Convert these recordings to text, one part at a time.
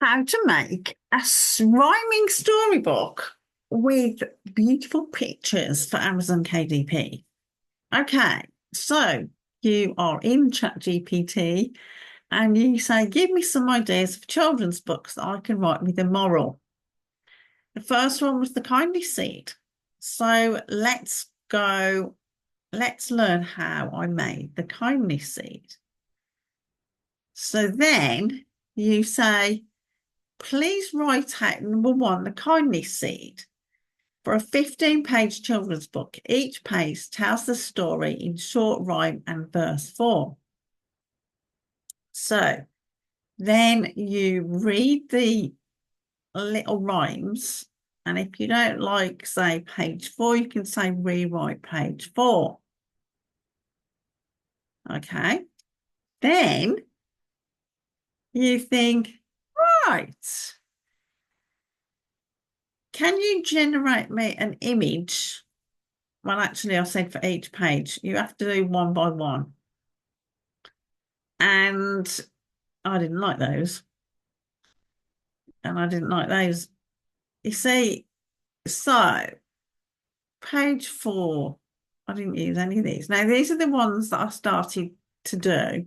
how to make a rhyming storybook with beautiful pictures for Amazon KDP. Okay, so you are in ChatGPT and you say, give me some ideas of children's books that I can write with a moral. The first one was the kindly seed. So let's learn how I made the kindly seed. So then you say, please write out number one, the kindness seed. For a 15-page children's book, each page tells the story in short rhyme and verse form. So then you read the little rhymes, and if you don't like, say, page 4, you can say rewrite page 4. Okay. Then you think, right, can you generate me an image? Well, actually, I said for each page, you have to do one by one. And I didn't like those. And I didn't like those. You see, so page 4, I didn't use any of these. Now, these are the ones that I started to do.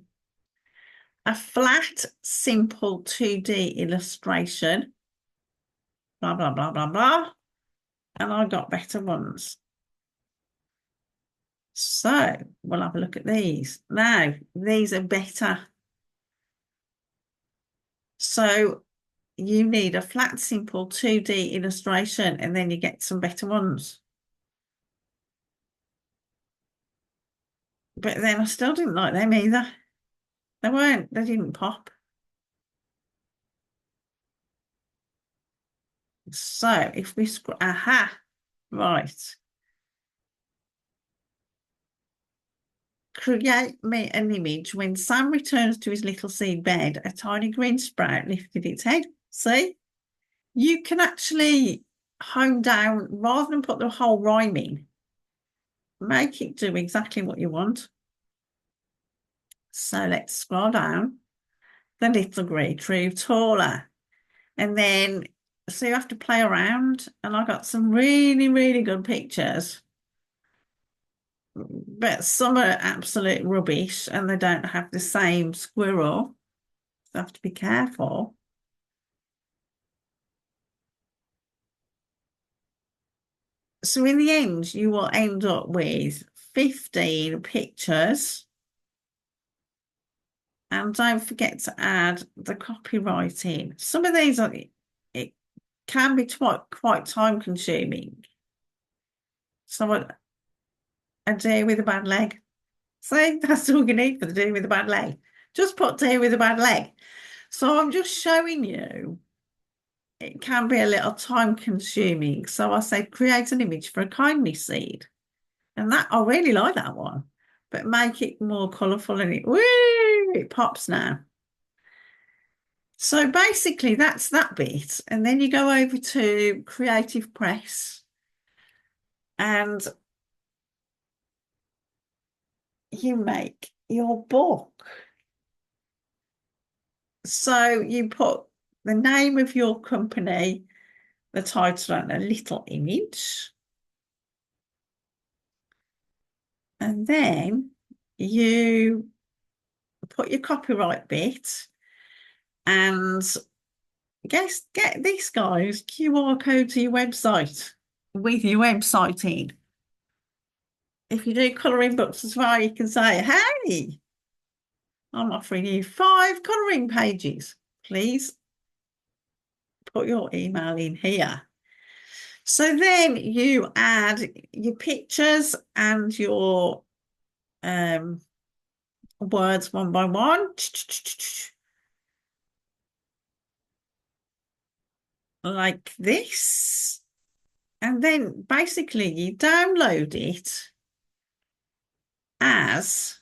A flat, simple 2D illustration, blah, blah, blah, blah, blah. And I got better ones. So we'll have a look at these. Now, these are better. So you need a flat, simple 2D illustration, and then you get some better ones. But then I still didn't like them either. They didn't pop. So if we scroll, right. Create me an image when Sam returns to his little seed bed, a tiny green sprout lifted its head. See? You can actually hone down, rather than put the whole rhyme in, make it do exactly what you want. So let's scroll down. The little grey tree taller. And then, so you have to play around. And I got some really, really good pictures. But some are absolute rubbish and they don't have the same squirrel. So you have to be careful. So in the end, you will end up with 15 pictures. And don't forget to add the copyright in. Some of these it can be quite time consuming. So a deer with a bad leg. See, that's all you need for the deer with a bad leg. Just put deer with a bad leg. So I'm just showing you it can be a little time consuming. So I said create an image for a kindness seed. And that I really like that one. But make it more colourful and it pops now. So basically that's that bit. And then you go over to Creative Press and you make your book. So you put the name of your company, the title, and a little image. And then you put your copyright bit and get this guy's QR code to your website with your website in. If you do colouring books as well, you can say, hey, I'm offering you 5 colouring pages. Please put your email in here. So then you add your pictures and your words one by one. Like this. And then basically you download it as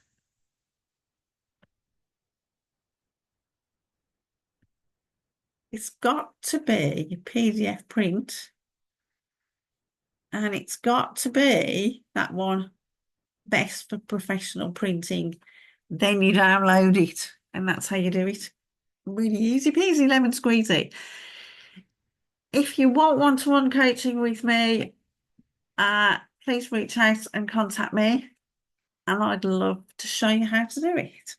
it's got to be a PDF print and it's got to be that one best for professional printing. Then you download it and that's how you do it. Really easy peasy lemon squeezy. If you want one-to-one coaching with me, please reach out and contact me, and I'd love to show you how to do it.